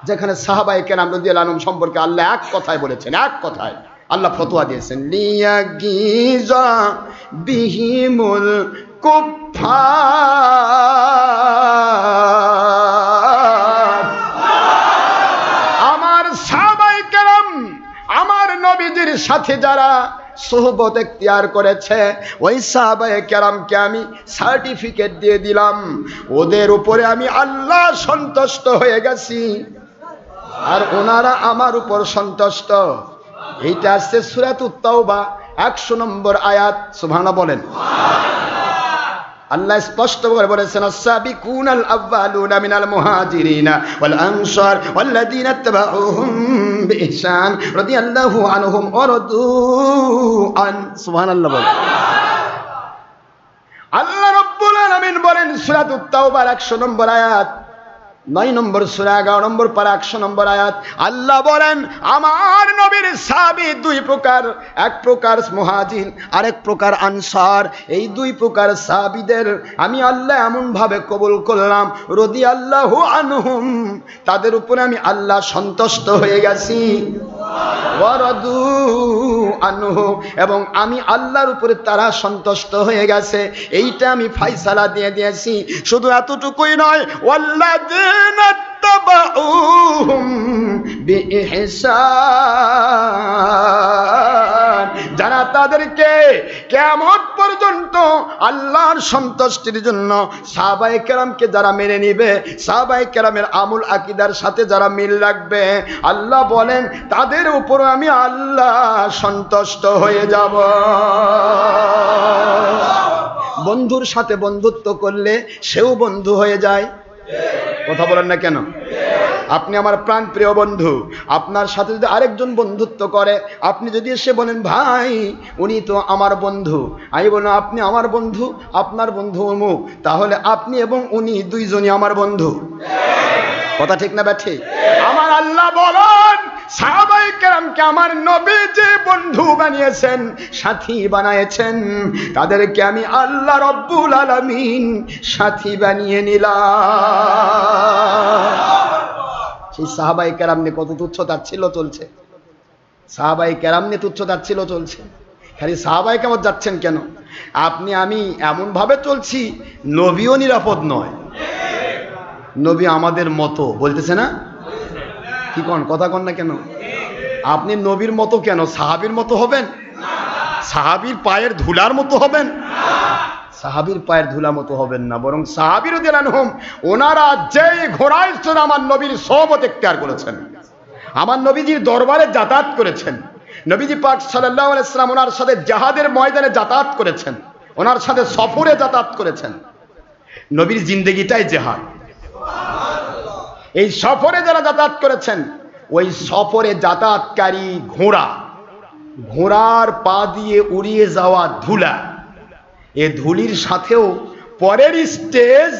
যেখানে সাহাবায়ে কেরাম রাদিয়াল্লাহু আনহুম সম্পর্কে আল্লাহ এক কথায় বলেছেন, এক কথায় আল্লাহ ফতোয়া দিয়েছেন, লিয়াগিজা বিহিমুল কুফফার। আমার সাহাবায়ে কেরাম আমার নবীজির সাথে যারা সোহবত এখতিয়ার করেছে, ওই সাহাবায়ে কেরামকে আমি সার্টিফিকেট দিয়ে দিলাম, ওদের উপরে আমি আল্লাহ সন্তুষ্ট হয়ে গেছি আর ওনারা আমার উপর সন্তুষ্ট। এইটা আসছে সূরাতুত তাওবা 100 নম্বর আয়াত। সুবহানাল্লাহ বলেন। আল্লাহ স্পষ্ট করে বলেছেন, আস-সাবিকুনাল আউয়ালুনা মিনাল মুহাজিরিনা ওয়াল আনসার ওয়াল্লাযীনা ইত্তাবাউহুম বিইহসান রাদিয়াল্লাহু আনহুম ওয়া রাদু আন। সুবহানাল্লাহ বলেন। আল্লাহ রাব্বুল আলামিন বলেন সূরাতুত তাওবার 100 নম্বর আয়াত, 9 নম্বর সূরা 11 নম্বর পারা 100 নম্বর আয়াত। আল্লাহ বলেন আমার নবীর সাহাবী দুই প্রকার, এক প্রকার মুহাজির আর এক প্রকার আনসার। এই দুই প্রকার সাহাবীদের আমি আল্লাহ এমন ভাবে কবুল করলাম, রাদিয়াল্লাহু আনহুম, তাদের উপরে আমি আল্লাহ সন্তুষ্ট হয়ে গেছি, ওয়া রাদু আনহু, এবং আমি আল্লাহর উপরে তারা সন্তুষ্ট হয়ে গেছে। এইটা আমি ফয়সালা দিয়ে দিয়েছি। শুধু এতটুকুই নয়, ওয়াল্লাযীনা ইত্তাবাউহুম বিইহসান, যারা তাদেরকে কিয়ামত পর্যন্ত আল্লাহর সন্তুষ্টির জন্য সাহাবায়ে কেরামকে যারা মেনে নিবে, সাহাবায়ে কেরামের আমল আকীদার সাথে যারা মিল রাখবে, আল্লাহ বলেন তাদের উপর আমি আল্লাহ সন্তুষ্ট হয়ে যাব। বন্ধুর সাথে বন্ধুত্ব করলে সেও বন্ধু হয়ে যায়। কথা বলেন না কেন? আপনি আমার প্রাণ প্রিয় বন্ধু, আপনার সাথে যদি আরেকজন বন্ধুত্ব করে, আপনি যদি এসে বলেন ভাই উনি তো আমার বন্ধু, আমি বললাম আপনি আমার বন্ধু, আপনার বন্ধু অমুক, তাহলে আপনি এবং উনি দুইজনই আমার বন্ধু। কথা ঠিক না ব্যাঠি? আমার আল্লাহ বলেন সাহাবায়ে কেরামকে আমার নবী যে বন্ধু বানিয়েছেন, সাথী বানিয়েছেন, তাদেরকে আমি আল্লাহ রব্বুল আলামিন সাথী বানিয়ে নিলাম। সেই সাহাবায়ে কেরাম নিয়ে কত তুচ্ছতাচ্ছিল্য চলছে, সাহাবায়ে কেরাম নিয়ে তুচ্ছতাচ্ছিল্য চলছে। খালি সাহাবায়ে কেরাম যাচ্ছেন কেন? আপনি আমি এমন ভাবে চলছি নবীও নিরাপদ নয়। নবী আমাদের মতো বলতেছে না? কি কোন কথা কন না কেন? আপনি নবীর মতো কেন সাহাবীর মতো হবেন? সাহাবীর পায়ের ধুলার মতো হবেন? সাহাবীর পায়ের ধুলা মতো হবেন না, বরং সাহাবী রাদিয়াল্লাহু আনহুম ওনারা যে ঘোড়ায় চড়ে আমার নবীর সোহবত এখতিয়ার করেছেন, আমার নবীজির দরবারে যাতায়াত করেছেন, নবীজি পাক সাল্লাল্লাহু আলাইহি ওয়াসাল্লাম ওনার সাথে জিহাদের ময়দানে যাতায়াত করেছেন, ওনার সাথে সফরে যাতায়াত করেছেন। নবীর জিন্দেগিটাই জিহাদ। এই সফরে যারা যাতায়াত করেছেন, ওই সফরে যাতায়াতকারী ঘোড়ার পা দিয়ে উড়িয়ে যাওয়া ধুলা, এ ধুলির সাথেও পরের স্টেজ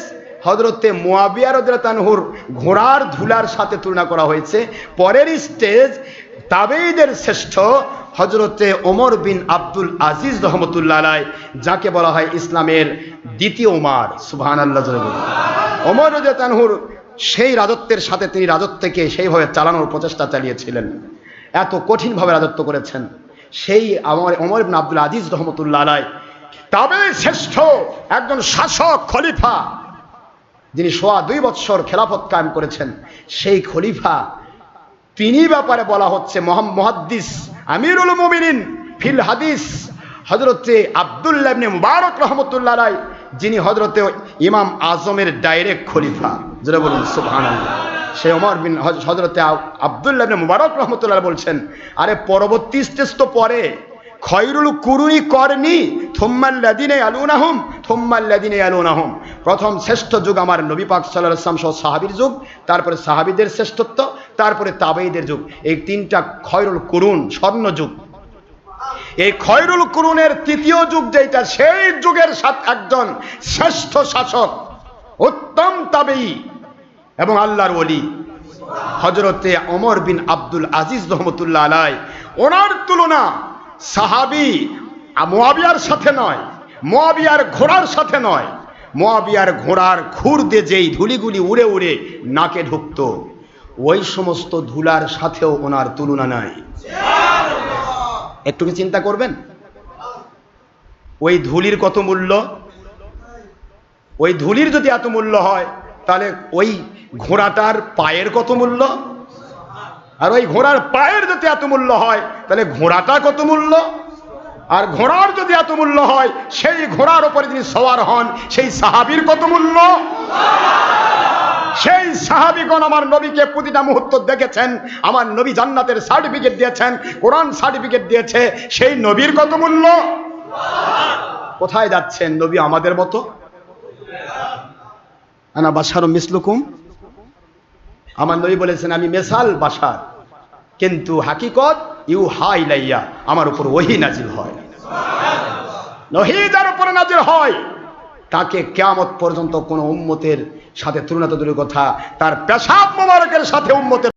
হযরতে মুয়াবিয়া রাদিয়াল্লাহু আনহুর ঘোড়ার ধুলার সাথে তুলনা করা হয়েছে। পরের স্টেজ তাবেঈদের শ্রেষ্ঠ হযরতে ওমর বিন আব্দুল আজিজ রাহমাতুল্লাহ আলাইহি, যাকে বলা হয় ইসলামের দ্বিতীয় ওমর। সুবহানাল্লাহ। ওমর রাদিয়াল্লাহু আনহুর সেই রাজত্বের সাথে তিনি রাজত্বকে সেইভাবে চালানোর প্রচেষ্টা চালিয়েছিলেন, এত কঠিনভাবে রাজত্ব করেছেন। সেই ওমর ইবনে আব্দুল আজিজ রাহমাতুল্লাহ আলাইহি তবে শ্রেষ্ঠ একজন শাসক খলিফা, যিনি 2.25 বৎসর খেলাফত কায়েম করেছেন, সেই খলিফা তিনি ব্যাপারে বলা হচ্ছে মুহাদ্দিস আমিরুল মুমিনিন ফিল হাদিস হযরতে আব্দুল্লাহ ইবনে মুবারক রাহমাতুল্লাহ আলাইহি, যিনি হযরতে ইমাম আজমের ডাইরেক্ট খলিফা। যারা বলুন সুবহানাল্লাহ। সেই ওমর বিন হযরতে আব্দুল্লাহ ইবনে মুবারক রাহমাতুল্লাহ বলছেন, আরে পরবর্তী স্টেজ তো পরে, খয়রুল কুরুনি করনি থুম্মাল্লাযিনা ইয়ালুনাহুম থুম্মাল্লাযিনা ইয়ালুনাহুম, প্রথম শ্রেষ্ঠ যুগ আমার নবী পাক সাল্লাল্লাহু আলাইহি ওয়াসাল্লাম সহ সাহাবীর যুগ, তারপরে সাহাবীদের শ্রেষ্ঠত্ব, তারপরে তাবেঈদের যুগ। এই তিনটা খয়রুল কুরুন, স্বর্ণ যুগ। এই খয়রুল কুরুনের তৃতীয় যুগ যেটা, সেই যুগের সাথে একজন শ্রেষ্ঠ শাসক, উত্তম তাবেঈ এবং আল্লাহর ওলি হযরতে ওমর বিন আব্দুল আজিজ রাহমাতুল্লাহ আলাইহি, ওনার তুলনা সাহাবী মুয়াবিয়ার সাথে নয়, মুয়াবিয়ার ঘোড়ার সাথে নয়। মুয়াবিয়ার ঘোড়ার খুর দিয়ে যেই ধুলিগুলি উড়ে উড়ে নাকে ঢুকতো, ওই সমস্ত ধুলার সাথেও ওনার তুলনা নাই। একটু কি চিন্তা করবেন, ওই ধুলির কত মূল্য? ওই ধুলির যদি এত মূল্য হয়, তাহলে ওই ঘোড়াটার পায়ের কত মূল্য? আর ওই ঘোড়ার পায়ের যদি এত মূল্য হয়, তাহলে ঘোড়াটা কত মূল্য? আর ঘোড়ার যদি এত মূল্য হয়, সেই ঘোড়ার উপরে যিনি সওয়ার হন, সেই সাহাবীর কত মূল্য? সেই সাহাবীগণ আমার নবীকে প্রতিটা মুহূর্ত দেখেছেন, আমার নবী জান্নাতের সার্টিফিকেট দিয়েছেন, কোরআন সার্টিফিকেট দিয়েছে, সেই নবীর কত মূল্য? কোথায় যাচ্ছেন? নবী আমাদের মতো? আনা বাশারুম মিসলুকুম, আমার নবী বলেছেন আমি মেসাল বাশার, কিন্তু হাকিকত ইউহা ইলাইয়া, আমার উপর ওহী নাজিল হয়। ওহী যার উপরে নাজিল হয় তাকে কিয়ামত পর্যন্ত কোন উম্মতের সাথে তুলনা তো দূরের কথা, তার পেশাব মোবারকের সাথে উম্মতের